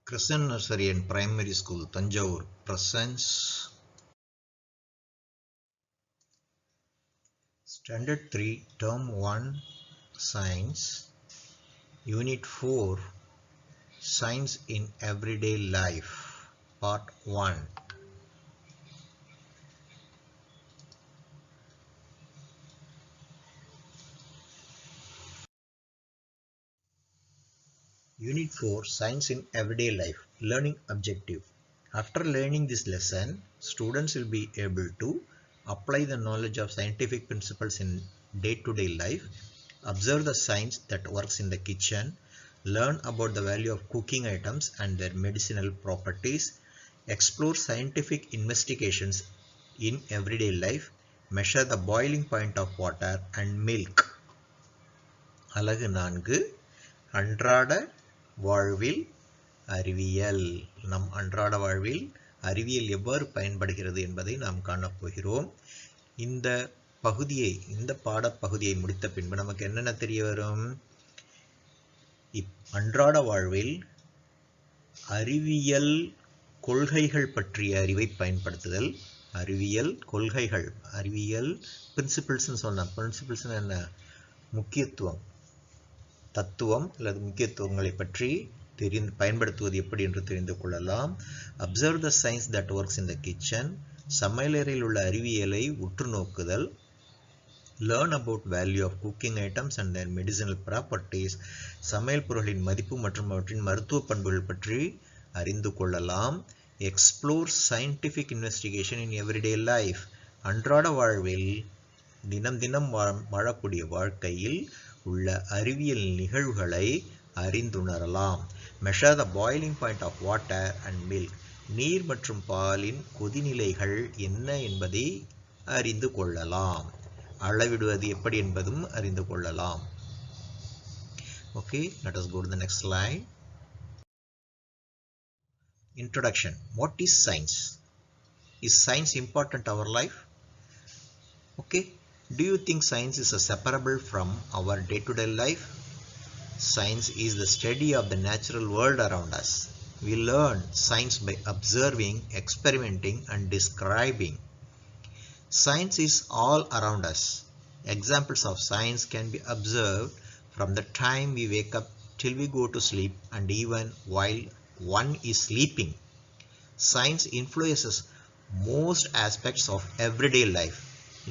Crescent Nursery and Primary School, Tanjavur presents Standard 3, Term 1, Science, Unit 4, Science in Everyday Life, Part 1. Unit 4, Science in Everyday Life, Learning Objective. After learning this lesson, students will be able to apply the knowledge of scientific principles in day-to-day life, observe the science that works in the kitchen, learn about the value of cooking items and their medicinal properties, explore scientific investigations in everyday life, measure the boiling point of water and milk. அலகு 4 அன்றாட வாழ்வில் அறிவியல். நம் அன்றாட வாழ்வில் அறிவியல் எவ்வாறு பயன்படுகிறது என்பதை நாம் காணப்போகிறோம். இந்த பாடப்பகுதியை முடித்த பின்பு நமக்கு என்னென்ன தெரிய வரும்? அன்றாட வாழ்வில் அறிவியல் கொள்கைகள் பற்றிய அறிவை பயன்படுத்துதல். அறிவியல் கொள்கைகள், அறிவியல் பிரின்சிபிள்ஸ்னு சொன்னோம். பிரின்சிபிள்ஸ்னு என்ன? முக்கியத்துவம், தத்துவம் அல்லது முக்கியத்துவங்களை பற்றி பயன்படுத்துவது எப்படி என்று தெரிந்து கொள்ளலாம். Observe the science that works in the kitchen, சமையலறையில் உள்ள அறிவியலை உற்று நோக்குதல். Learn about value of cooking items and their medicinal properties, சமையல் பொருளின் மதிப்பு மற்றும் அவற்றின் மருத்துவ பண்புகள் பற்றி அறிந்து கொள்ளலாம். Explore scientific investigation in everyday life, அன்றாட வாழ்வில் தினம் தினம் வாழக்கூடிய வாழ்க்கையில் உள்ள அறிவியல் நிகழ்வுகளை அறிந்துணரலாம். Measure the boiling point of water and milk, நீர் மற்றும் பாலின் கொதிநிலைகள் என்ன என்பதை அறிந்து கொள்ளலாம். அளவிடுவது எப்படி என்பதும் அறிந்து கொள்ளலாம். Okay, let us go to the next slide. Introduction. What is science? Is science important to our life? Okay. Do you think science is separable from our day-to-day life? Science is the study of the natural world around us. We learn science by observing, experimenting, and describing. Science is all around us. Examples of science can be observed from the time we wake up till we go to sleep and even while one is sleeping. Science influences most aspects of everyday life,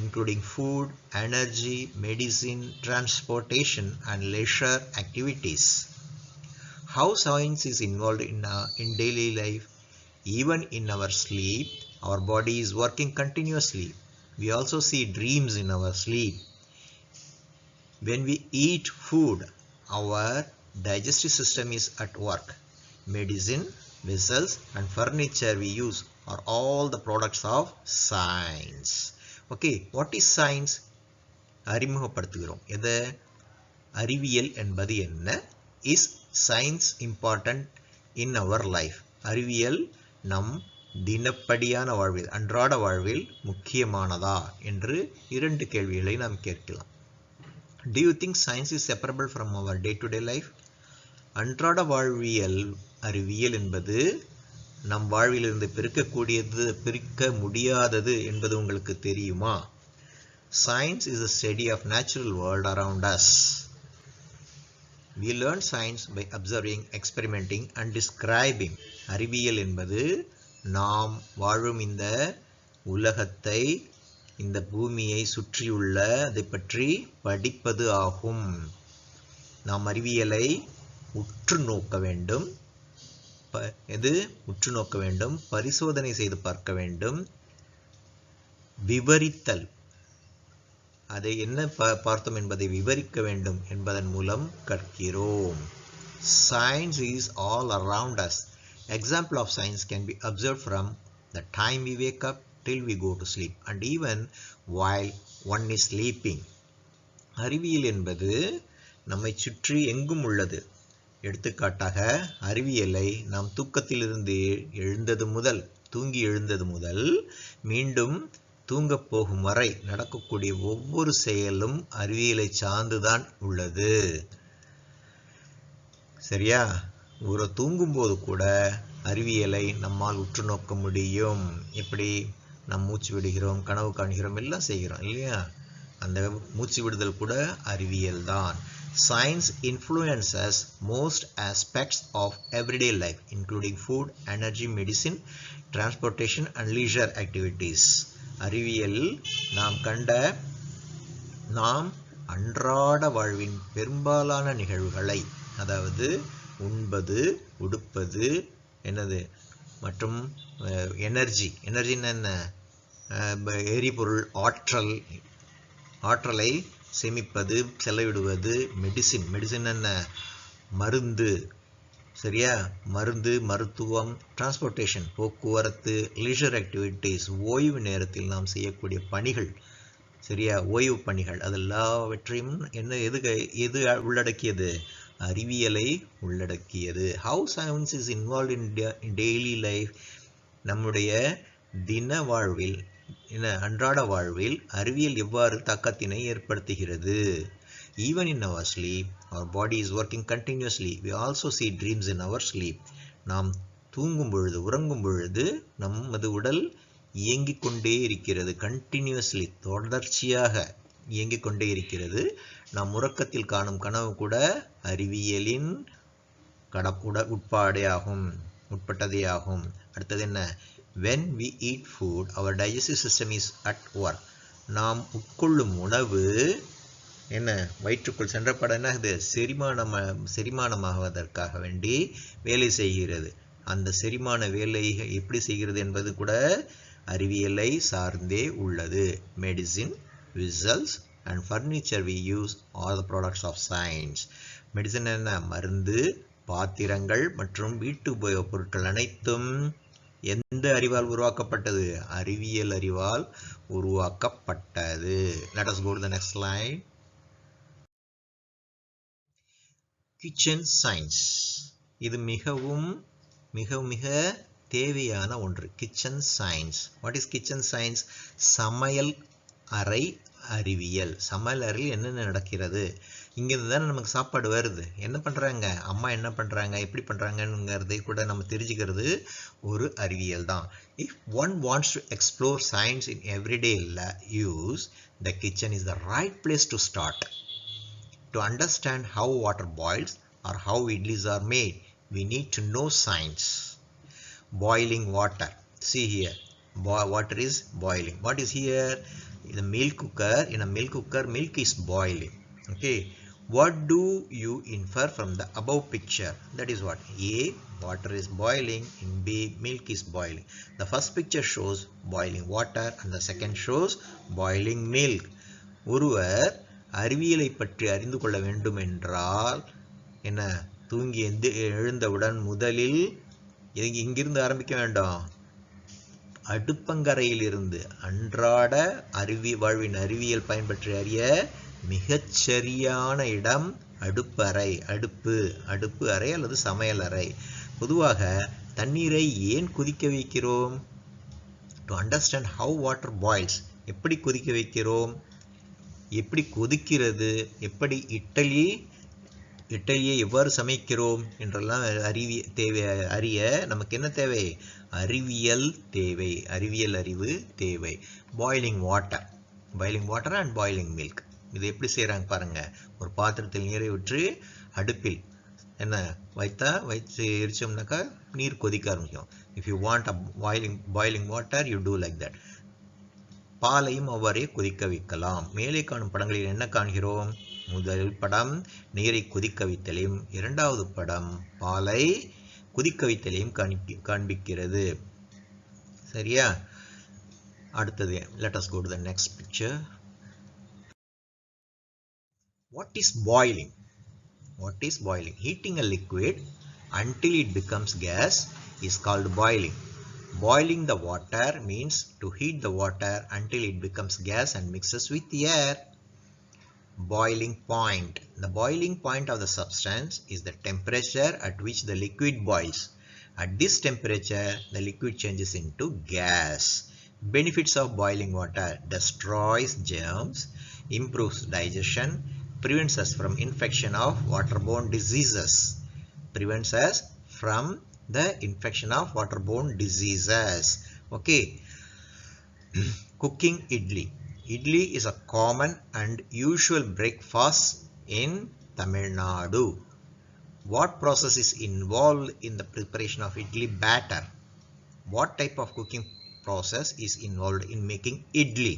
including food, energy, medicine, transportation, and leisure activities. How science is involved in daily life? Even in our sleep, our body is working continuously. We also see dreams in our sleep. When we eat food, our digestive system is at work. Medicine, vessels, and furniture we use are all the products of science. Okay, what is science? அறிமுகப்படுத்துகிறோம். எது? அறிவியல் என்பது என்ன? Is science important in our life? அறிவியல் நம் தினப்படியான வாழ்வில், அன்றாட வாழ்வில் முக்கியமானதா என்று 2 கேள்விகளை நாம் கேட்கலாம். Do you think science is separable from our day-to-day life? அன்றாட வாழ்வியல் அறிவியல் என்பது நம் வாழ்விலிருந்து பிரிக்க முடியாதது என்பது உங்களுக்கு தெரியுமா? Science is a study of natural world around us. We learn science by observing, experimenting and describing. அறிவியல் என்பது நாம் வாழும் இந்த உலகத்தை, இந்த பூமியை சுற்றியுள்ள அதை பற்றி படிப்பது ஆகும். நாம் அறிவியலை உற்று நோக்க வேண்டும். பரிசோதனை செய்து பார்க்க வேண்டும். விவரித்தல், அதை என்ன பார்த்தோம் என்பதை விவரிக்க வேண்டும் என்பதன் மூலம் கற்கிறோம். Science is all around us. Example of science can be observed from the time we wake up till we go to sleep and even while one is sleeping. அறிவியல் என்பது நம்மை சுற்றி எங்கும் உள்ளது. எடுத்துக்காட்டாக அறிவியலை நாம் தூங்கி எழுந்தது முதல் மீண்டும் தூங்கப் போகும் வரை நடக்கக்கூடிய ஒவ்வொரு செயலும் அறிவியலை சார்ந்துதான் உள்ளது. சரியா? தூங்கும்போது கூட அறிவியலை நம்மால் உற்று நோக்க முடியும். எப்படி நாம் மூச்சு விடுகிறோம், கனவு காண்கிறோம், எல்லாம் செய்கிறோம் இல்லையா? அந்த மூச்சு விடுதல் கூட அறிவியல் தான். Science influences most aspects of everyday life, including food, energy, medicine, transportation and leisure activities. அறிவியல் நாம் அன்றாட வாழ்வின் பெரும்பாலான நிகழ்வுகளை, அதாவது உண்பது, உடுப்பது, மற்றும் எனர்ஜின்னு என்ன, எரிபொருள், ஆற்றலை சேமிப்பது, செலவிடுவது, மெடிசின் என்ன, மருந்து, சரியா, மருத்துவம், டிரான்ஸ்போர்ட்டேஷன், போக்குவரத்து, லீஷர் ஆக்டிவிட்டீஸ், ஓய்வு நேரத்தில் நாம் செய்யக்கூடிய பணிகள், சரியா, ஓய்வு பணிகள், அதெல்லாவற்றையும் எது உள்ளடக்கியது? அறிவியலை உள்ளடக்கியது. How science is involved in daily life? நம்முடைய தின வாழ்வில், அன்றாட வாழ்வில் அறிவியல் எவ்வாறு தாக்கத்தினை ஏற்படுத்துகிறது? Even in our sleep, our body is working continuously. We also see dreams in our sleep. நாம் தூங்கும் பொழுது, உறங்கும் பொழுது நமது உடல் இயங்கிக் கொண்டே இருக்கிறது. கண்டினியூஸ்லி, தொடர்ச்சியாக இயங்கிக் கொண்டே இருக்கிறது. நாம் உறக்கத்தில் காணும் கனவு கூட அறிவியலின் உட்பட்டதே ஆகும். அடுத்தது என்ன? When we eat food, our digestive system is at work. நாம் உட்கொள்ளும் உணவு வயிற்றுக்குள் சென்றப்பட இது செரிமானமாவதற்காக வேண்டி வேலை செய்கிறது. அந்த செரிமான வேலை எப்படி செய்கிறது என்பது கூட அறிவியலை சார்ந்தே உள்ளது. Medicine, whistles and furniture we use are the products of science. Medicine என்ன? மருந்து, பாத்திரங்கள் மற்றும் வீட்டு உபயோகப் பொருட்கள் அனைத்தும் எந்த அறிவால் உருவாக்கப்பட்டது? அறிவியல் அறிவால் உருவாக்கப்பட்டது. Let us go to the next slide. Kitchen science. இது மிக தேவையான ஒன்று. Kitchen science. What is kitchen science? சமையல் அறை அறிவியல். சமையல் அறையில் என்னென்ன நடக்கிறது? இங்கிருந்து தானே நமக்கு சாப்பாடு வருது. என்ன பண்ணுறாங்க, அம்மா என்ன பண்ணுறாங்க, எப்படி பண்ணுறாங்கங்கிறதை கூட நம்ம தெரிஞ்சுக்கிறது ஒரு அறிவியல் தான். If one wants to explore science in everyday use, the kitchen is the right place to start. To understand how water boils or how idlis are made, we need to know science. Boiling water. See here, water is boiling. What is here? In a milk cooker, milk is boiling. Okay. What do you infer from the above picture? That is what? A, water is boiling. In B, milk is boiling. The first picture shows boiling water and the second shows boiling milk. ஒருவர் அறிவியலை பற்றி அறிந்து கொள்ள வேண்டும் என்றால் தூங்கி எழுந்தவுடன் முதலில் இங்கிருந்து ஆரம்பிக்க வேண்டாம். அடுப்பங்கரையில் இருந்து அன்றாட வாழ்வின் அறிவியல் பயன்பற்றி அறிய மிகச்சரியான இடம் அடுப்பறை, அடுப்பு அறை அல்லது சமையல் அறை. பொதுவாக தண்ணீரை ஏன் கொதிக்க வைக்கிறோம்? To understand how water boils. எப்படி கொதிக்க வைக்கிறோம், எப்படி கொதிக்கிறது, எப்படி இட்லியை எவ்வாறு சமைக்கிறோம் என்றெல்லாம் அறிய நமக்கு என்ன தேவை? அறிவியல் தேவை, அறிவியல் அறிவு தேவை. Boiling water and boiling milk. இது எப்படி செய்கிறாங்க பாருங்க. ஒரு பாத்திரத்தில் நீரை ஊற்றி அடுப்பில் வச்சு எரிச்சோம்னாக்கா நீர் கொதிக்க ஆரம்பிக்கும். If you want a boiling water, you do like that. பாலையும் அவ்வாறே கொதிக்க வைக்கலாம். மேலே காணும் படங்களில் என்ன காண்கிறோம்? முதல் படம் நீரை கொதிக்க வைத்தலையும், இரண்டாவது படம் பாலை கொதிக்க வைத்தலையும் காண்பிக்கிறது. சரியா? அடுத்தது, let us go to the next picture. What is boiling? Heating a liquid until it becomes gas is called boiling. Boiling the water means to heat the water until it becomes gas and mixes with air. Boiling point. The boiling point of the substance is the temperature at which the liquid boils. At this temperature, the liquid changes into gas. Benefits of boiling water: destroys germs, improves digestion, prevents us from infection of waterborne diseases. prevents us from the infection of waterborne diseases. Okay. Cooking idli. Idli is a common and usual breakfast in Tamil Nadu. What process is involved in the preparation of idli batter? What type of cooking process is involved in making idli?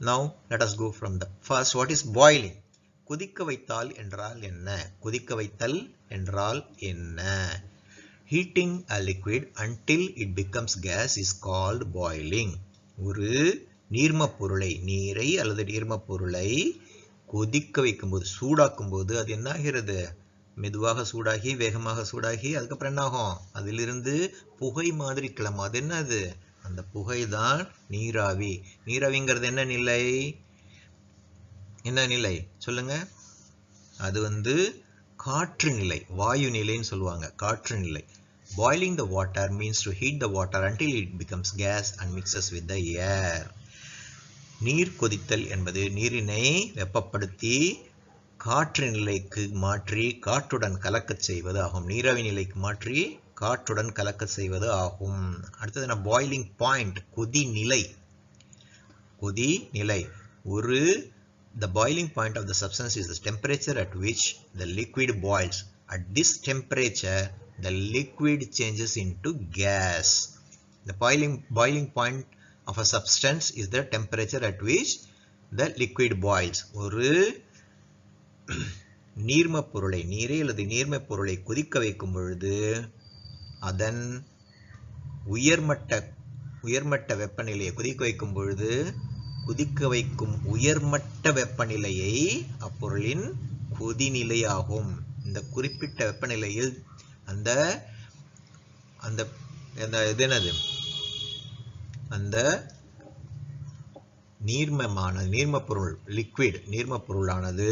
Now let us go from the first. What is boiling? கொதிக்க வைத்தால் என்றால் என்ன? கொதிக்க வைத்தல் என்றால் என்ன? Heating a liquid until it becomes gas is called boiling. ஒரு நீர்மப் பொருளை, நீரை அல்லது நீர்மப் பொருளை கொதிக்க வைக்கும்போது, சூடாக்கும் போது அது என்ன ஆகிறது? மெதுவாக சூடாகி, வேகமாக சூடாகி, அதுக்கப்புறம் என்ன ஆகும்? அதிலிருந்து புகை மாதிரி கிளம்பும். அது என்னது? அந்த புகை தான் நீராவி. நீராவிங்கிறது என்ன நிலை? என்ன நிலை சொல்லுங்க? அது காற்று நிலை, வாயு நிலைன்னு சொல்லுவாங்க. காற்று நிலை. Boiling the water means to heat the water until it becomes gas and mixes with the air. நீர் கொதித்தல் என்பது நீரினை வெப்பப்படுத்தி காற்று நிலைக்கு மாற்றி காற்றுடன் கலக்கச் செய்வது ஆகும். நீராவி நிலைக்கு மாற்றி காற்றுடன் கலக்கச் செய்வது ஆகும். அடுத்தது என்ன? பாய்லிங் பாயிண்ட், கொதிநிலை. கொதிநிலை. The boiling point of the substance is the temperature at which the liquid boils. At this temperature, the liquid changes into gas. The boiling point of a substance is the temperature at which the liquid boils. ஒரு நீர்மப் பொருளை, நீரை அல்லது நீர்மப் பொருளை கொதிக்க வைக்கும் பொழுது அதன் உயர்மட்ட வெப்பநிலையை கொதிக்க வைக்கும் பொழுது கொதிக்க வைக்கும் உயர்மட்ட வெப்பநிலையை அப்பொருளின் கொதிநிலையாகும். இந்த குறிப்பிட்ட வெப்பநிலையில் அந்த இது என்னது? அந்த நீர்மப் பொருள், லிக்விட் நீர்மப் பொருளானது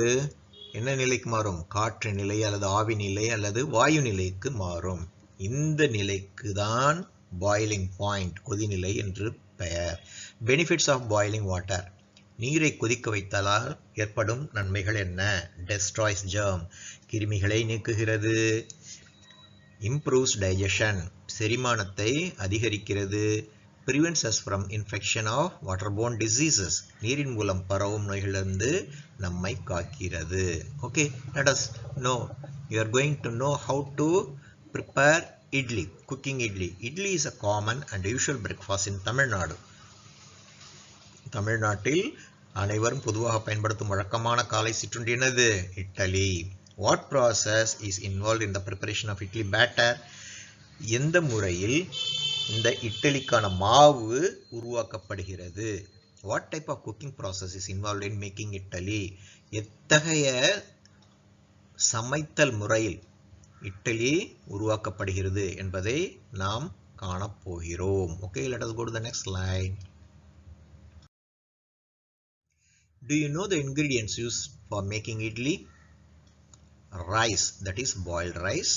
என்ன நிலைக்கு மாறும்? காற்று நிலை அல்லது ஆவி நிலை அல்லது வாயு நிலைக்கு மாறும். இந்த நிலைக்கு தான் பாய்லிங் பாயிண்ட், கொதிநிலை என்று பெயர். Benefits of boiling water. நீரை கொதிக்க வைத்தலால் ஏற்படும் நன்மைகள் என்ன? டெஸ்ட்ராய்ஸ் germ, கிருமிகளை நீக்குகிறது. இம்ப்ரூவ்ஸ் டைஜஷன், செரிமானத்தை அதிகரிக்கிறது. prevents us from infection of waterborne diseases, நீரின் மூலம் பரவும் நோய்களிலிருந்து நம்மை காக்கிறது. Okay, let us know. You are going to know how to prepare idli, cooking idli. Idli is a common and usual breakfast in Tamil Nadu. தமிழ்நாட்டில் அனைவரும் பொதுவாக பயன்படுத்தும் வழக்கமான காலை சிற்றுண்டி என்னது? Idli. What process is involved in the preparation of idli batter? எந்த முறையில் இந்த இட்லிக்கான மாவு உருவாக்கப்படுகிறது? What type of cooking process is involved in making idli? எத்தகைய சமைத்தல் முறையில் இட்லி உருவாக்கப்படுகிறது என்பதை நாம் காணப்போகிறோம். Okay, let us go to the next slide. Do you know the ingredients used for making idli? Rice, that is boiled rice.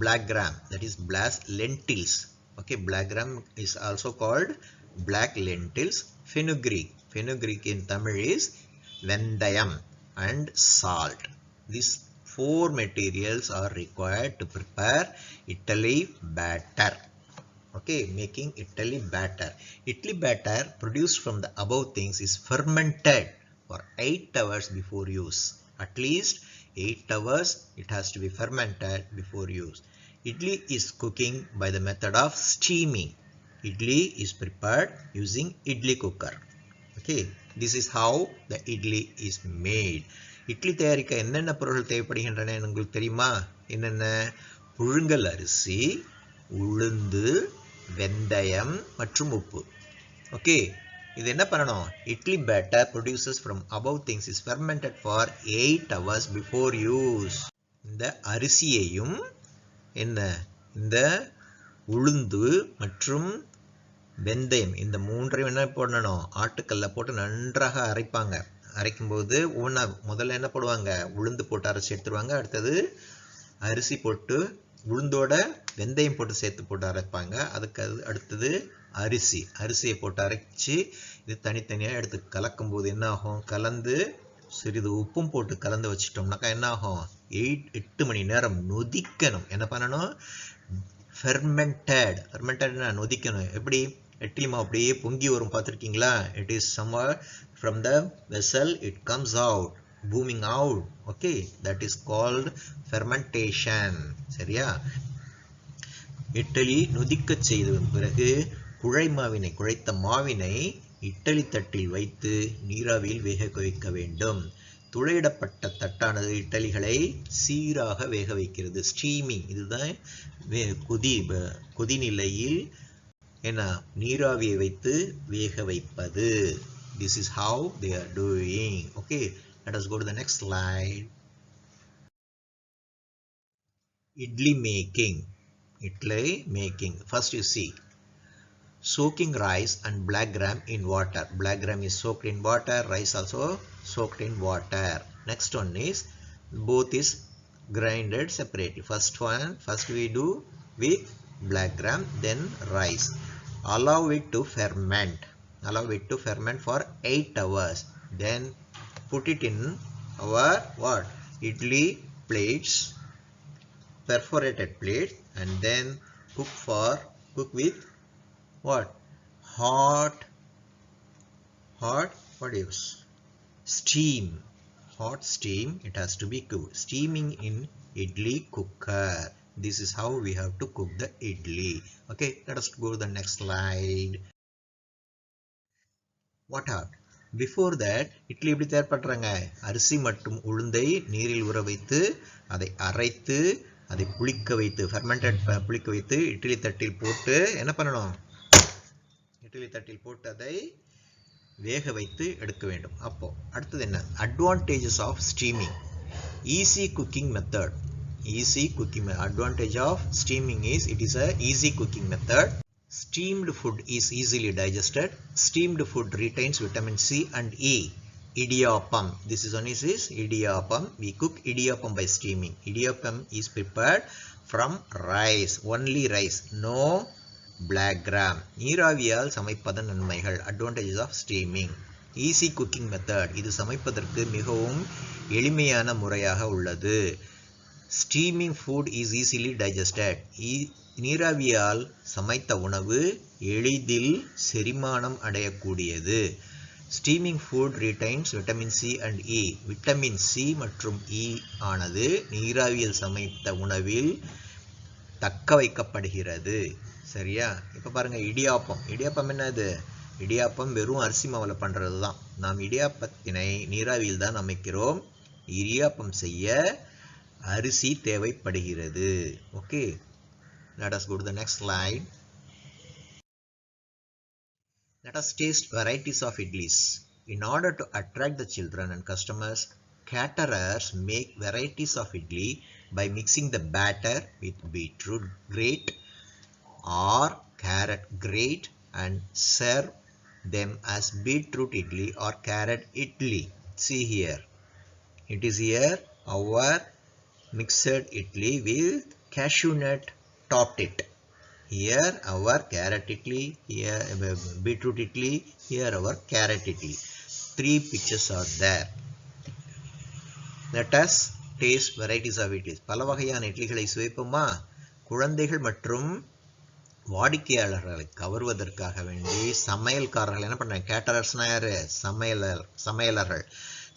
Black gram, that is black lentils. Okay, black gram is also called black lentils. Fenugreek in Tamil is vendayam, and salt. These four materials are required to prepare idli batter. Okay, making idli batter. Idli batter produced from the above things is fermented for 8 hours before use. At least 8 hours it has to be fermented before use. Idli is cooking by the method of steaming. Idli is prepared using idli cooker. Okay, this is how the idli is made. Idli தயாரிக்க என்னென்ன பொருட்கள் தேவைப்படுகின்றன உங்களுக்கு தெரியுமா? என்னென்ன? புழுங்கல் அரிசி, உளுந்து, வெந்தயம் மற்றும் உப்பு. ஓகே, இது என்ன பண்ணணும்? Idli batter produces from above things is fermented for 8 hours before use. இந்த அரிசியையும் இந்த உளுந்து மற்றும் வெந்தயம் இந்த மூன்றையும் என்ன பண்ணணும்? ஆட்டுக்கல்ல போட்டு நன்றாக அரைப்பாங்க. அரைக்கும்போது முதல்ல என்ன போடுவாங்க? உளுந்து போட்டு அரைச்சி எடுத்துருவாங்க. அடுத்தது அரிசி போட்டு உளுந்தோட வெந்தயம் போட்டு சேர்த்து போட்டு அரைப்பாங்க. அதுக்கு அடுத்தது அரிசியை போட்டு அரைச்சி இது தனித்தனியாக எடுத்து கலக்கும் போது என்ன ஆகும்? கலந்து சிறிது உப்பும் போட்டு கலந்து வச்சிட்டோம்னாக்கா என்ன ஆகும்? 8 மணி நேரம் நொதிக்கணும். என்ன பண்ணணும்? ஃபெர்மெண்டட்னா நொதிக்கணும். எப்படி? இட்லி மாவு அப்படியே பொங்கி வரும், பார்த்துருக்கீங்களா? It is somewhere from the vessel it comes out, booming out. Okay, that is called fermentation. சரியா? இட்டலி நொதிக்க செய்த பிறகு குழைத்த மாவினை இட்டலி தட்டில் வைத்து நீராவியில் வேக வைக்க வேண்டும். துளையிடப்பட்ட தட்டானது இட்டலிகளை சீராக வேக வைக்கிறது. ஸ்டீமிங், இதுதான் கொதிநிலையில் என்ன நீராவியை வைத்து வேக வைப்பது. This is how they are doing. Okay, let us go to the next slide. Idli making. First you see, soaking rice and black gram in water. Black gram is soaked in water, rice also soaked in water. Next one is, both is grinded separately. First we do with black gram, then rice. Allow it to ferment for 8 hours. Then put it in our idli plates, perforated plates, and then cook with hot steam. Hot steam, it has to be cooked. Steaming in idli cooker. This is how we have to cook the idli. Okay, let us go to the next slide. What happened? Before that, idli எப்படி தயார் பண்றாங்க? அரிசி மற்றும் உளுந்தை நீரில் ஊற வைத்து அதை அரைத்து அதை புளிக்க வைத்து புளிக்க வைத்து இட்லி தட்டில் போட்டு என்ன பண்ணணும்? இட்லி தட்டில் போட்டு அதை வேக வைத்து எடுக்க வேண்டும். அப்போ அடுத்தது என்ன? Advantages of steaming. Easy cooking method. Advantage of steaming is it is a easy cooking method. Steamed food is easily digested. Steamed food retains vitamin C and E. Idiyappam. This is one is idiyappam. We cook idiyappam by steaming. Idiyappam is prepared from rice, only rice, no black gram. நீராவியால் சமைப்பதன் நன்மைகள். Advantages of steaming. Easy cooking method. இது சமைப்பதற்கு மிகவும் எளிமையான முறையாக உள்ளது. Steaming food is easily digested. நீராவியால் சமைத்த உணவு எளிதில் செரிமானம் அடையக்கூடியது. Steaming food retains vitamin C and E. Vitamin C மற்றும் E ஆனது நீராவியில் சமைத்த உணவில் தக்க வைக்கப்படுகிறது. சரியா? இப்ப பாருங்க, இடியாப்பம் என்னது? இடியாப்பம் வெறும் அரிசி மாவுல பண்றது தான். நாம் இடியாப்பத்தினை நீராவியில் தான் அமைக்கிறோம். இடியாப்பம் செய்ய அரிசி தேவைப்படுகிறது. Okay, let us go to the next slide. Let us taste varieties of idlis. In order to attract the children and customers, caterers make varieties of idli by mixing the batter with beetroot grate or carrot grate and serve them as beetroot idli or carrot idli. See here, it is here our mixed idli with cashew nut topped it. Here our carrot idli, here beetroot idli, here our carrot idli. 3 pictures are there. Let us taste varieties of idlis. பல வகையான இட்லிகளை சுவைப்போமா? குழந்தைகள் மற்றும் வாடிக்கையாளர்களை கவர்வதற்காக வேண்டி சமையல்காரர்கள் என்ன பண்றாங்க? கேட்டரர்ஸ்னா யாரு?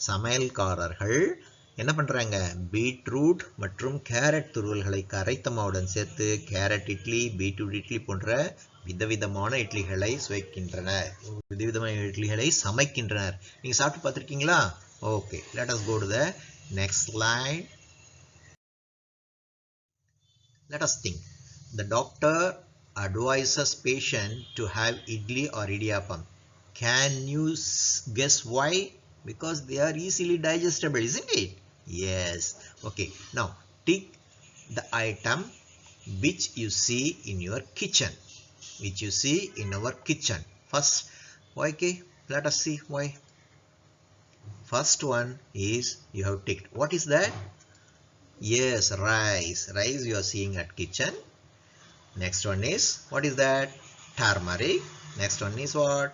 சமையல்காரர்கள் என்ன பண்றாங்க? பீட்ரூட் மற்றும் கேரட் துருவல்களை கரைத்த மாவுடன் சேர்த்து கேரட் இட்லி, பீட்ரூட் இட்லி போன்ற விதவிதமான இட்லிகளை சுவைக்கின்றனர். விதவிதமான இட்லிகளை சமைக்கின்றனர். நீங்க சாப்பிட்டு பார்த்திருக்கீங்களா? Okay, let us go to the next slide. Let us think. The doctor advises patient to have idli or idiyappam. Can you guess why? Because they are easily digestible, isn't it? Yes. Okay, now tick the item which you see in your kitchen. First, okay, let us see why. First one is you have ticked. What is that? Yes, rice you are seeing at kitchen. Next one is, what is that? Turmeric. Next one is what?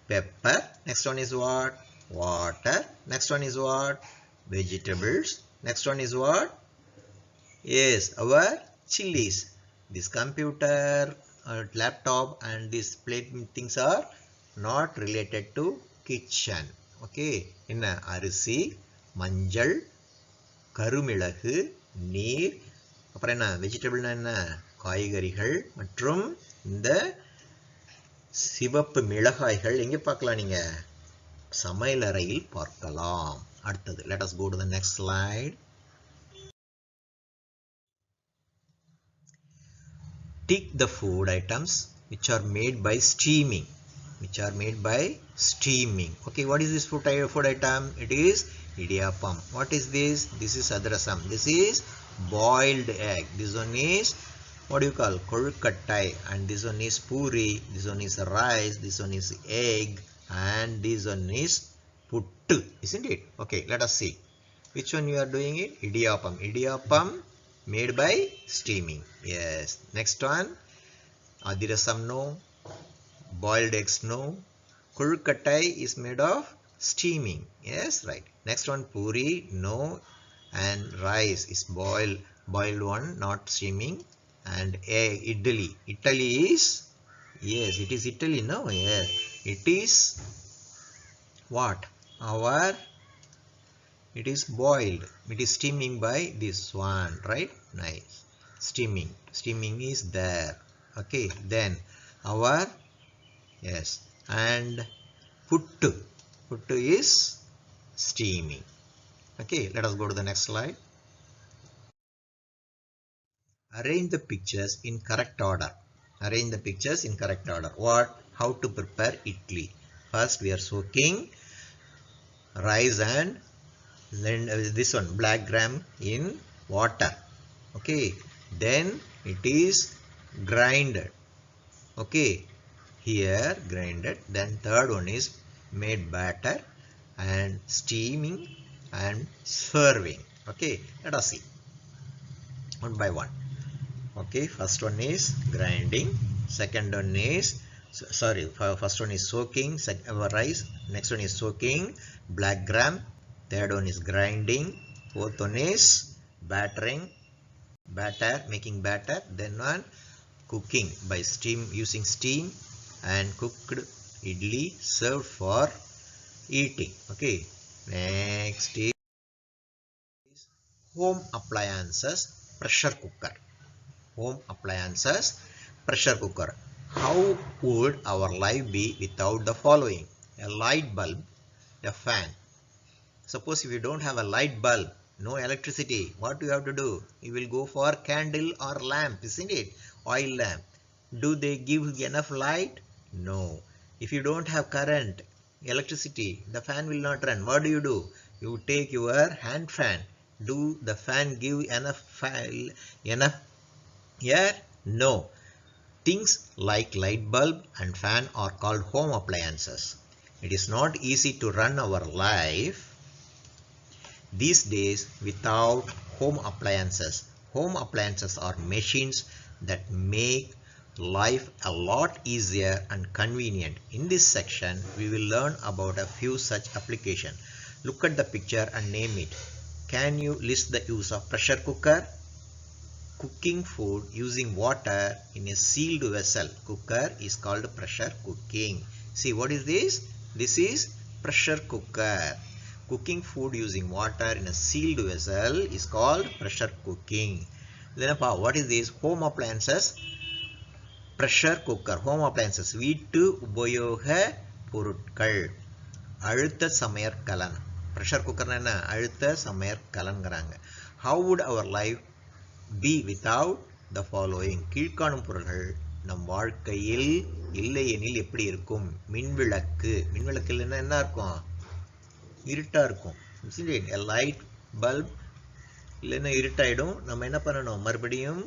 Pepper. Next one is what? Water. Next one is what? Vegetables. Next one is what? Yes, our chilies. This computer, laptop and these plate things are not related to kitchen. Okay. என்ன அரிசி, மஞ்சள், கருமிளகு, நீர், அப்புறம் என்ன வெஜிடபிள்னா என்ன காய்கறிகள் மற்றும் இந்த சிவப்பு மிளகாய்கள் எங்கே பார்க்கலாம் நீங்க சமையலறையில் பார்க்கலாம். அடுத்தது let us go to the next slide. Tick the food items which are made by steaming. Okay, what is this food item? It is idiyappam. What is this? This is adrasam. This is boiled egg. This one is what do you call kolkattai, and this one is puri. This one is rice. This one is egg, and this one is puttu, isn't it? Okay, let us see which one you are doing it. Idiyappam made by steaming. Yes. Next one, adirasam no, boiled eggs no, kolkattai is made of steaming. Yes, right. Next one, puri no, and rice is boiled one, not steaming, and egg idli. Italy is, yes, it is Italy. No, yes, it is what? It is boiled. It is steaming by this one, right? Nice. Steaming is there. Okay. Then our, yes, and puttu is steaming. Okay. Let us go to the next slide. Arrange the pictures in correct order. What? How to prepare idli? First, we are soaking rice and then this one black gram in water. Okay, then it is grinded. Okay, here grinded. Then third one is made batter and steaming and serving. Okay, let us see one by one. Okay, first one is grinding, second one is first one is soaking rice, next one is soaking black gram, third one is grinding, fourth one is making batter, then one cooking by steam, using steam, and cooked idli served for eating. Okay, next is home appliances, pressure cooker. How would our life be without the following? A light bulb, a fan. Suppose if you don't have a light bulb, no electricity, what do you have to do? You will go for candle or lamp, isn't it? Oil lamp. Do they give enough light? No. If you don't have current, electricity, the fan will not run. What do? You take your hand fan. Do the fan give enough air? No. Things like light bulb and fan are called home appliances. It is not easy to run our life these days without home appliances. Home appliances are machines that make life a lot easier and convenient. In this section, we will learn about a few such applications. Look at the picture and name it. Can you list the use of pressure cooker? Cooking food using water in a sealed vessel. Cooker is called pressure cooking. See, what is this? This is pressure cooker. Cooking food using water in a sealed vessel is called pressure cooking. Then what is this? Home appliances. Pressure cooker. Home appliances. வீட்டு உபயோக பொருட்கள். அழுத்த சமையற்கலன். Pressure cooker என்ன? அழுத்த சமையற்கலன்ங்கறாங்க. How would our life be without the following? கீழ்காணும் பொருள்கள் நம் வாழ்க்கையில் இல்லை எனில் எப்படி இருக்கும்? மின்விளக்கு. மின்விளக்குல என்ன இருக்கும்? இருட்டா இருக்கும். A light bulb இல்லைன்னா இருட்டாயிடும். நம்ம என்ன பண்ணணும்? மறுபடியும்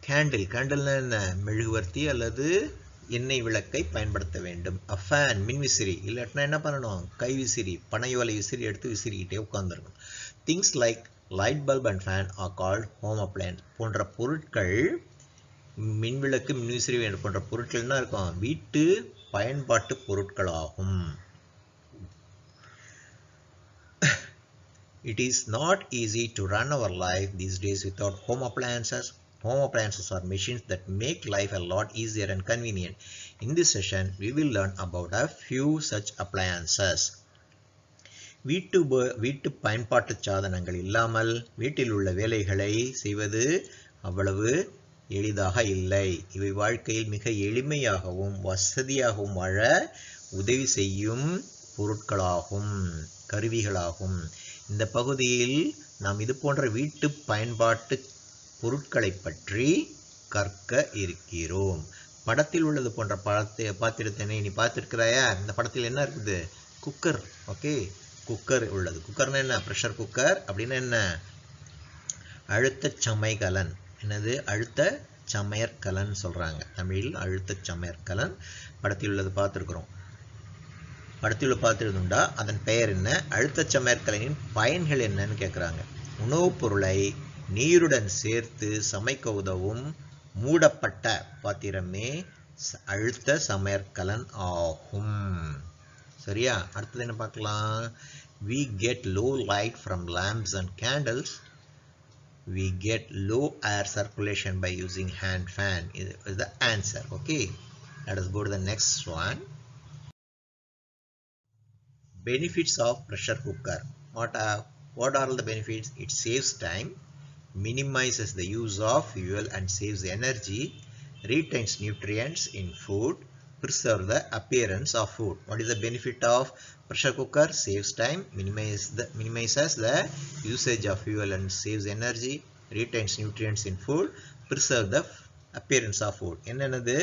கேண்டில்னா என்ன? மெழுகுவர்த்தி அல்லது எண்ணெய் விளக்கை பயன்படுத்த வேண்டும். A fan, மின்விசிறி. இல்லாட்டினா என்ன பண்ணணும்? கைவிசிறி, பனையோலை விசிறி எடுத்து விசிறிக்கிட்டே உட்கார்ந்துருக்கணும். Things like light bulb and fan are called home appliance. போன்ற பொருட்கள், மின்விளக்கு, மின்விசிறி போன்ற பொருட்கள் என்ன இருக்கும்? வீட்டு பயன்பாட்டு பொருட்களாகும். It is not easy to run our life these days without home appliances. Home appliances are machines that make life a lot easier and convenient. In this session, we will learn about a few such appliances. வீட்டு பயன்பாட்டு சாதனங்கள் இல்லாமல் வீட்டில் உள்ள வேலைகளை செய்வது அவ்வளவு எளிதாக இல்லை. இவை வாழ்க்கையில் மிக எளிமையாகவும் வசதியாகவும் வாழ உதவி செய்யும் பொருட்களாகும், கருவிகளாகும். இந்த பகுதியில் நாம் இது போன்ற வீட்டு பயன்பாட்டு பொருட்களை பற்றி கற்க இருக்கிறோம். படத்தில் உள்ளது போன்ற பாத்திரத்தை நீ பார்த்திருக்கிறாயா? இந்த படத்தில் என்ன இருக்குது? குக்கர். ஓகே, குக்கர் உள்ளது. குக்கர்னா என்ன? ப்ரெஷர் குக்கர் அப்படின்னா என்ன? அழுத்த சமைகலன். என்னது? அழுத்த சமையற்கலன் சொல்றாங்க தமிழில். அழுத்த சமையற்கலன் படத்தில் உள்ளது பார்த்துருக்குறோம். படத்தில் பார்த்துருந்தா அதன் பெயர் என்ன? அழுத்த சமையற்கலனின் பயன்கள் என்னன்னு கேட்குறாங்க. உணவுப் பொருளை நீருடன் சேர்த்து சமைக்க உதவும் மூடப்பட்ட பாத்திரமே அழுத்த சமையற்கலன் ஆகும். சரியா? அடுத்தது என்ன பார்க்கலாம்? We get low light from lamps and candles. We get low air circulation by using hand fan. Is the answer. Okay, let us go to the next one. Benefits of pressure cooker. What are the benefits? It saves time, minimizes the use of fuel and saves energy, retains nutrients in food, preserve the appearance of food. What is the benefit of pressure cooker? Saves time, minimizes the usage of fuel and saves energy, retains nutrients in food, preserve the appearance of food. என்னென்னது?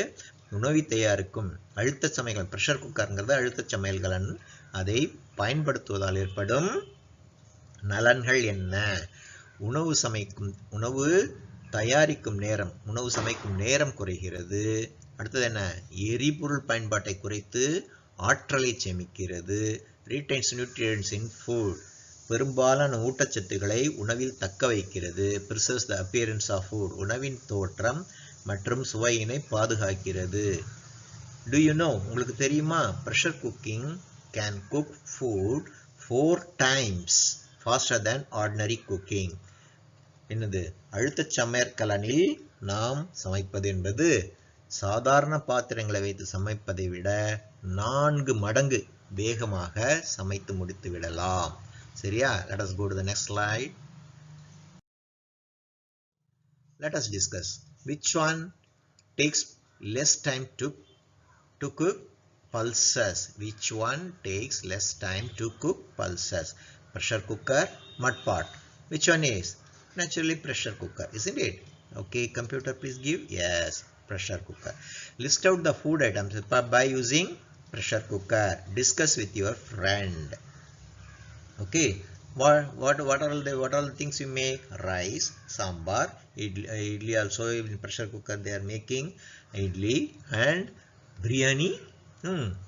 உணவை தயாரிக்கும் அழுத்த சமையல். Pressure குக்கர்ங்கிறது அழுத்த சமையல்கலன். அதை பயன்படுத்துவதால் ஏற்படும் நலன்கள் என்ன? உணவு தயாரிக்கும் நேரம், உணவு சமைக்கும் நேரம் குறைகிறது. அடுத்தது என்ன? எரிபொருள் பயன்பாட்டை குறைத்து ஆற்றலை சேமிக்கிறது. ரீடைன்ஸ் நியூட்ரியன்ஸ் இன் ஃபுட், பெரும்பாலான ஊட்டச்சத்துக்களை உணவில் தக்க வைக்கிறது. preserves the appearance of food, உணவின் தோற்றம் மற்றும் சுவையினை பாதுகாக்கிறது. Do you know? உங்களுக்கு தெரியுமா? pressure cooking can cook food 4 times faster than ordinary cooking. என்னது? அழுத்த சமையற்கலனில் நாம் சமைப்பது என்பது சாதாரண பாத்திரங்களை வைத்து சமைப்பதை விட 4 மடங்கு வேகமாக சமைத்து முடித்து விடலாம். சரியா? Let us go to the next slide. Let us discuss which one takes less time to cook. Pulses. Which one takes less time to cook? Pulses. Pressure cooker, mud pot. Which one is? Naturally pressure cooker, isn't it? Okay, computer please give. Yes, pressure cooker. List out the food items by using pressure cooker. Discuss with your friend. Okay, what are the things you make? Rice, sambar, idli also in pressure cooker they are making idli, and biryani,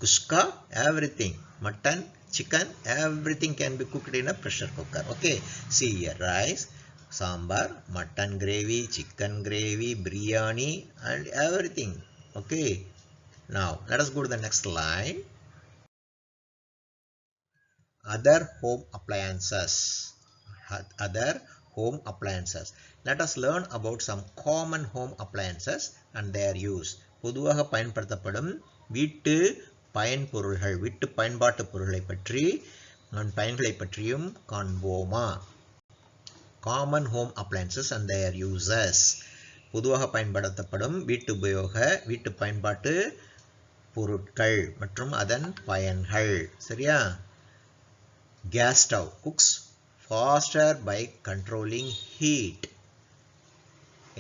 kuska, everything, mutton, chicken, everything can be cooked in a pressure cooker. Okay, see here, rice, sambar, mutton gravy, chicken gravy, biryani, and everything. Okay, now let us go to the next slide. Other home appliances. Other home appliances. Let us learn about some common home appliances and their use. பொதுவாக பயன்படுத்தப்படும் வீட்டு பயன்பொருள்கள், வீட்டு பயன்பாட்டு பொருளை பற்றி பயன்களை பற்றியும் காண்போமா? Common home appliances and their uses. பொதுவாக பயன்படுத்தப்படும் வீட்டு பயன்பாட்டு பொருட்கள் மற்றும் அதன் பயன்கள். சரியா? Gas stove cooks faster by controlling heat.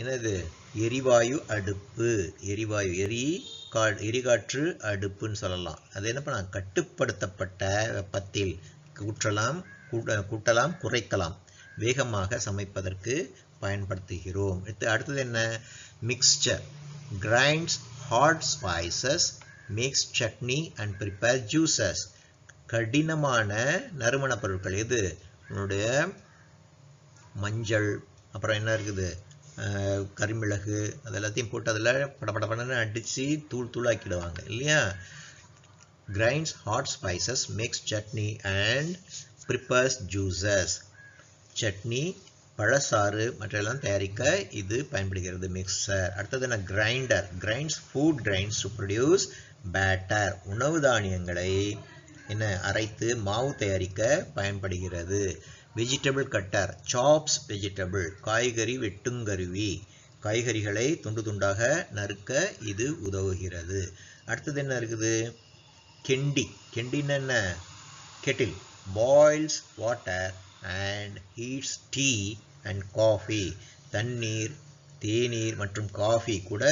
என்னது? எரிவாயு அடுப்பு. எரிகாற்று அடுப்புன்னு சொல்லலாம். அது என்ன பண்ண? கட்டுப்படுத்தப்பட்ட வெப்பத்தில் கூட்டலாம் குறைக்கலாம் வேகமாக சமைப்பதற்கு பயன்படுத்துகிறோம். அடுத்தது என்ன? Mixture. Grinds hot spices, makes chutney and prepare juices. கடினமான நறுமண பொருட்கள் எது? உன்னுடைய மஞ்சள், அப்புறம் என்ன இருக்குது? கரிமிளகு, அது எல்லாத்தையும் போட்டு அதில் படபடன்னு அடித்து தூளாக்கிடுவாங்க இல்லையா? Grinds hot spices, makes chutney and prepares juices. Chutney, பழசாறு மற்றெல்லாம் தயாரிக்க இது பயன்படுகிறது. மிக்சர். அடுத்தது என்ன? Grinder. Grinds food grinds to produce batter. உணவு தானியங்களை என்ன அரைத்து மாவு தயாரிக்க பயன்படுகிறது. Vegetable cutter. Chops vegetable. காய்கறி வெட்டுங்கருவி. காய்கறிகளை துண்டு துண்டாக நறுக்க இது உதவுகிறது. அடுத்தது என்ன இருக்குது? கெண்டி. கெண்டின்னு என்ன? Kettle. Boils water and heats tea and coffee. தண்ணீர், தேநீர் மற்றும் காஃபி கூட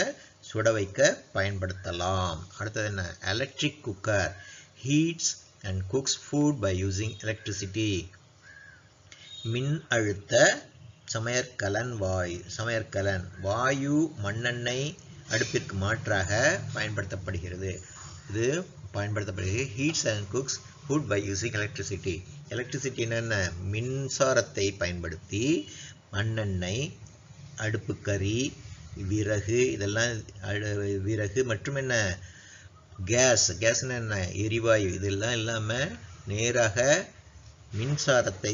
சுட வைக்க பயன்படுத்தலாம். அடுத்தது என்ன? Electric cooker. heats and cooks food by using electricity. மின் அழுத்த சமையற்கலன் வாயு மண்ணெண்ணெய் அடுப்பிற்கு மாற்றாக பயன்படுத்தப்படுகிறது. இது பயன்படுத்தப்படுகிறது. heats and cooks food by using electricity. Electricity என்ன? மின்சாரத்தை பயன்படுத்தி மண்ணெண்ணெய், அடுப்புக்கறி, விறகு, இதெல்லாம் விறகு மற்றும் என்ன? கேஸ்ன்னு என்ன? எரிவாயு. இதெல்லாம் இல்லாமல் நேராக மின்சாரத்தை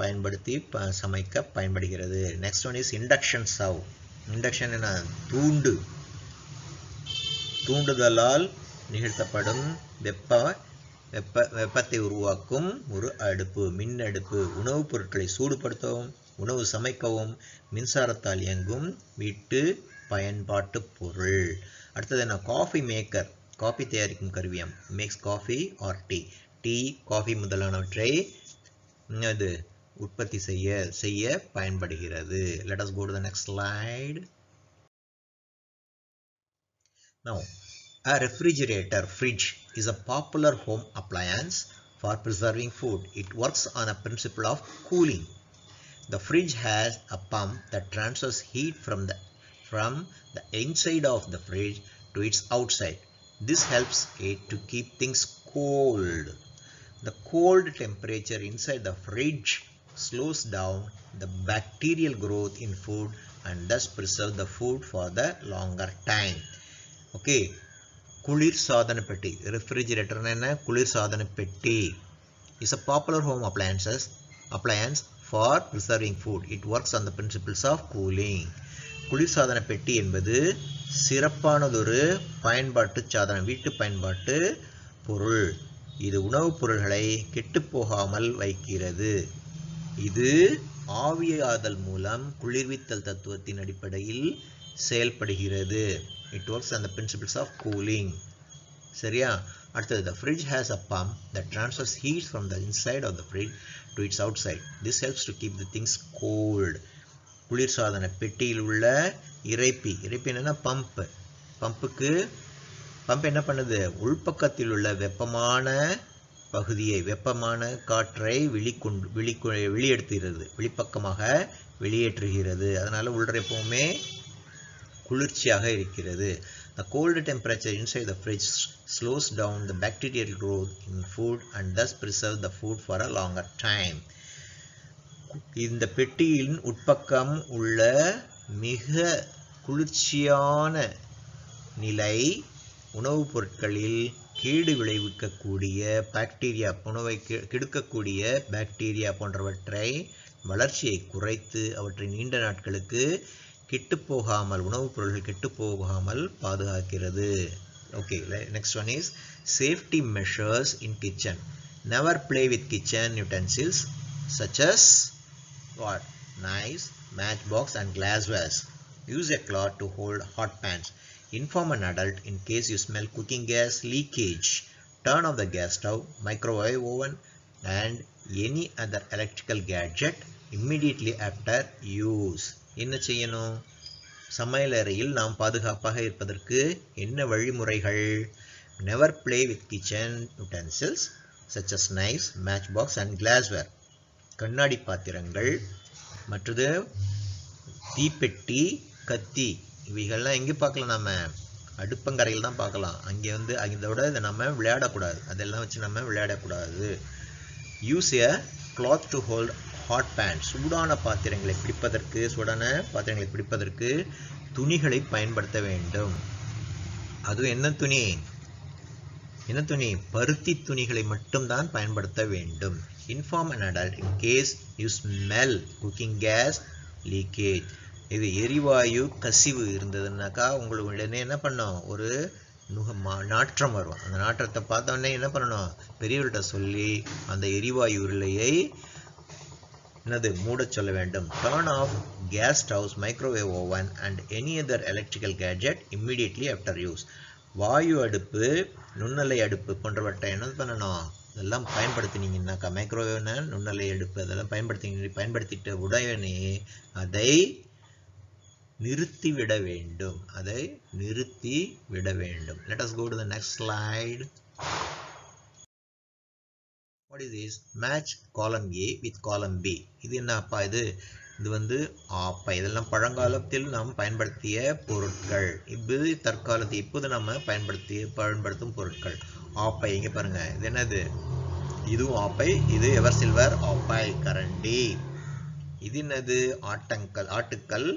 பயன்படுத்தி சமைக்க பயன்படுகிறது. Next one is induction stove. Induction என்ன? தூண்டுதலால் நிகழ்த்தப்படும் வெப்பத்தை உருவாக்கும் ஒரு அடுப்பு, மின் அடுப்பு. உணவுப் பொருட்களை சூடுபடுத்தவும் உணவு சமைக்கவும் மின்சாரத்தால் இயங்கும் வீட்டு பயன்பாட்டு பொருள். அடுத்தது என்ன? Coffee maker. காஃபி தயாரிக்கும் கருவியம். Makes coffee or tea, coffee முதலானவற்றை அது உற்பத்தி செய்ய பயன்படுகிறது. Let us go to the next slide. Now, a refrigerator, fridge, is a popular home appliance for preserving food. It works on a principle of cooling. The fridge has a pump that transfers heat from the inside of the fridge to its outside. This helps it to keep things cold. The cold temperature inside the fridge slows down the bacterial growth in food and thus preserve the food for the longer time. Okay. குளிர் சாதன பெட்டி. Refrigerator என்ன? குளிர் சாதன பெட்டி. is a popular home appliance for preserving food. It works on the principles of cooling. குளிர் சாதன பெட்டி என்பது சிறப்பானதொரு பயன்பாட்டு சாதனம், வீட்டு பயன்பாட்டு பொருள். இது உணவுப் பொருள்களை கெட்டுப்போகாமல் வைக்கிறது. இது ஆவியாதல் மூலம் குளிர்வித்தல் தத்துவத்தின் அடிப்படையில் செயல்படுகிறது. It works on the principles of cooling. சரியா? அடுத்தது, the fridge has a pump that transfers heat from the inside of the fridge to its outside. This helps to keep the things cold. குளிர் சாதன பெட்டியில் உள்ள இறைப்பி என்னன்னா pump என்ன பண்ணுது? உள்பக்கத்தில் உள்ள வெப்பமான காற்றை வெளிப்பக்கமாக வெளியேற்றுகிறது. அதனால உள்ள எப்பவுமே குளிர்ச்சியாக இருக்கிறது. The cold temperature inside the fridge slows down the bacterial growth in food and thus preserve the food for a longer time. இந்த பெட்டியின் உட்பக்கம் உள்ள மிக குளிர்ச்சியான நிலை உணவுப் பொருட்களில் கேடு விளைவிக்கக்கூடிய பாக்டீரியா, உணவை கெடுக்கக்கூடிய பாக்டீரியா போன்றவற்றை வளர்ச்சியை குறைத்து அவற்றை நீண்ட நாட்களுக்கு உணவுப் பொருள்கள் கெட்டுப்போகாமல் பாதுகாக்கிறது. Okay, next one is safety measures in kitchen. Never play with kitchen utensils such as what? Knives, matchbox and glassware. Use a cloth to hold hot pans. Inform an adult in case you smell cooking gas leakage. Turn off the gas stove, microwave oven and any other electrical gadget immediately after use. என்ன செய்யணும்? சமையலறையில் நாம் பாதுகாப்பாக இருப்பதற்கு என்ன வழிமுறைகள்? Never play with kitchen utensils such as knives, matchbox and glassware. கண்ணாடி பாத்திரங்கள், மற்றது தீப்பெட்டி, கத்தி, இவைகள்லாம் எங்கே பார்க்கலாம்? நம்ம அடுப்பங்கரையில் தான் பார்க்கலாம். அதோட இதை நம்ம விளையாடக்கூடாது. அதெல்லாம் வச்சு நம்ம விளையாடக்கூடாது. Use a cloth to hold hot pans. சூடான பாத்திரங்களை பிடிப்பதற்கு துணிகளை பயன்படுத்த வேண்டும். அதுவும் என்ன துணி? பருத்தி துணிகளை மட்டும்தான் பயன்படுத்த வேண்டும். Inform an adult in case you smell cooking gas leakage. இது எரிவாயு கசிவு இருந்ததுன்னாக்கா உங்களுக்கு உடனே என்ன பண்ணணும், ஒரு நாற்றம் வரும். அந்த நாற்றத்தை பார்த்த உடனே என்ன பண்ணணும், பெரியவர்கிட்ட சொல்லி அந்த எரிவாயு உருளையை மூட சொல்ல வேண்டும். Turn off gas stoves, microwave oven and any other electrical gadget immediately after use. வாயு அடுப்பு, நுண்ணலை அடுப்பு போன்றவற்றை என்ன பண்ணணும், இதெல்லாம் பயன்படுத்தினீங்கன்னாக்கா, மைக்ரோவேவ், நுண்ணலை அடுப்பு அதெல்லாம் பயன்படுத்திட்ட உடனே அதை நிறுத்திவிட வேண்டும். Let us go to the next slide. What is this? Match column A with column B. இது என்னப்பா இது வந்து ஆப்பை. இதெல்லாம் பழங்காலத்தில் நாம் பயன்படுத்திய பொருட்கள். இது தற்காலத்தில் இப்போது நம்ம பயன்படுத்தும் பொருட்கள். ஆப்பை இங்க பாருங்க, இது என்னது, இதுவும் ஆப்பை. இது எவர் சில்வர் ஆப்பை கரண்டி. இது என்னது, ஆட்டுக்கல்.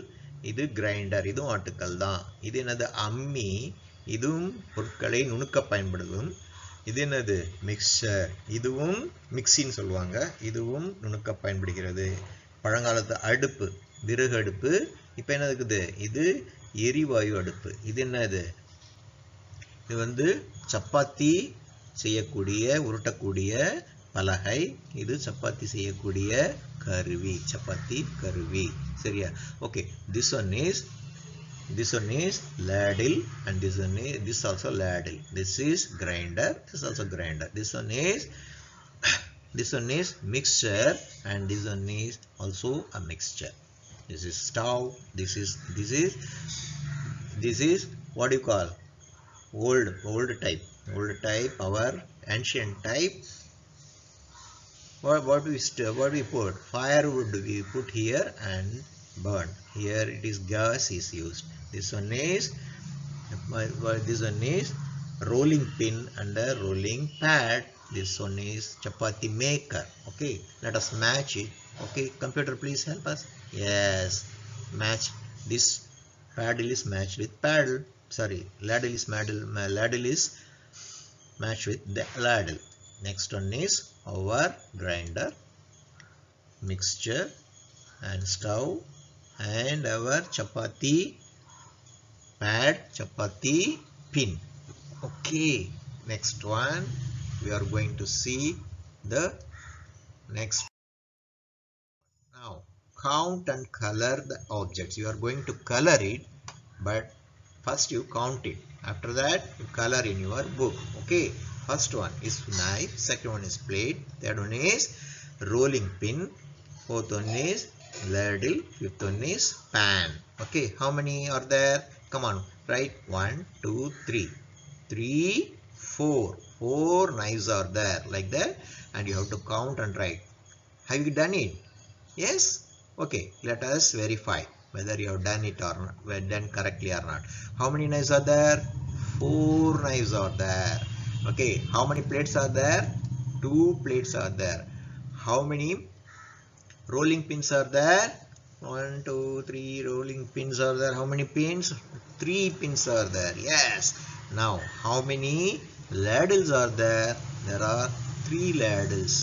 இது கிரைண்டர், இதுவும் ஆட்டுக்கல் தான். இது என்னது, அம்மி. இதுவும் பொருட்களை நுணுக்க பயன்படுத்தும். இது என்னது, மிக்சர். இதுவும் மிக்சின்னு சொல்லுவாங்க. இதுவும் நுணுக்க பயன்படுகிறது. பழங்காலத்து அடுப்பு, விறகு அடுப்பு. இப்போ என்ன இருக்குது, இது எரிவாயு அடுப்பு. இது என்னது, இது வந்து சப்பாத்தி செய்யக்கூடிய உருட்டக்கூடிய பலகை. இது சப்பாத்தி செய்யக்கூடிய கருவி, சப்பாத்தி கருவி. சரியா? Okay, this one is ladle and this also ladle. This is grinder, this also grinder. This one is mixture and this one is also a mixture. This is stove. This is what do you call, old type, our ancient type. What we put, firewood we put here and burn. Here it is gas is used. This one is rolling pin and a rolling pad. This one is chapati maker. Okay, let us match it. Okay, computer please help us. Yes, match. This paddle is matched with paddle. Sorry, ladle is matched with the ladle. Next one is our grinder, mixture and stove, and our chapati pad, chapati pin. Okay, next one we are going to see the next. Now count and color the objects. You are going to color it, but first you count it. After that you color in your book. Okay, first one is knife, second one is plate, third one is rolling pin, fourth one is ladle, fifth one is pan. Okay, how many are there? Come on, write 1 2 3 4 knives are there, like that, and you have to count and write. Have you done it? Yes. Okay, let us verify whether you have done it or not, done correctly or not. How many knives are there? 4 knives are there. Okay, how many plates are there? 2 plates are there. How many rolling pins are there? 1 2 3 rolling pins are there. How many pins? 3 pins are there. Yes. Now how many ladles are there? There are 3 ladles.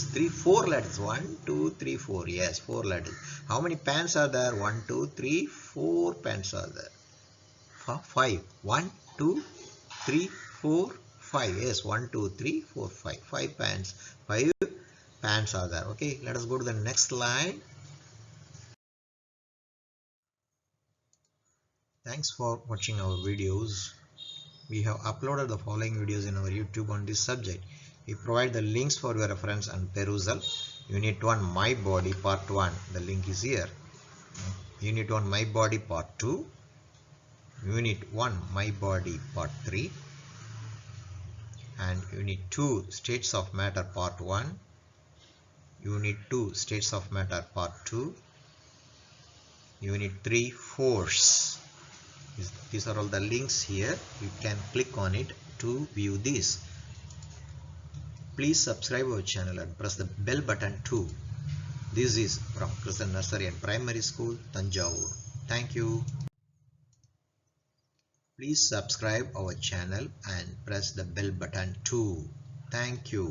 4 ladles. 1 2 3 4. Yes, 4 ladles. How many pans are there? 1 2 3 4 pans are there. 5. 1 2 3 4 5. Yes, 1 2 3 4 5. 5 pans. 5 pans are there. Okay, let us go to the next slide. Thanks for watching our videos. We have uploaded the following videos in our YouTube on this subject. We provide the links for your reference and perusal. Unit 1 My Body Part 1. The link is here. Unit 1 My Body Part 2. Unit 1 My Body Part 3. And Unit 2 States of Matter Part 1. Unit 2 States of Matter Part 2. Unit 3 Force. These are all the links here. You can click on it to view this. Please subscribe our channel and press the bell button too. This is from Christian Nursery and Primary School, Tanjavur. Thank you. Please subscribe our channel and press the bell button too. Thank you.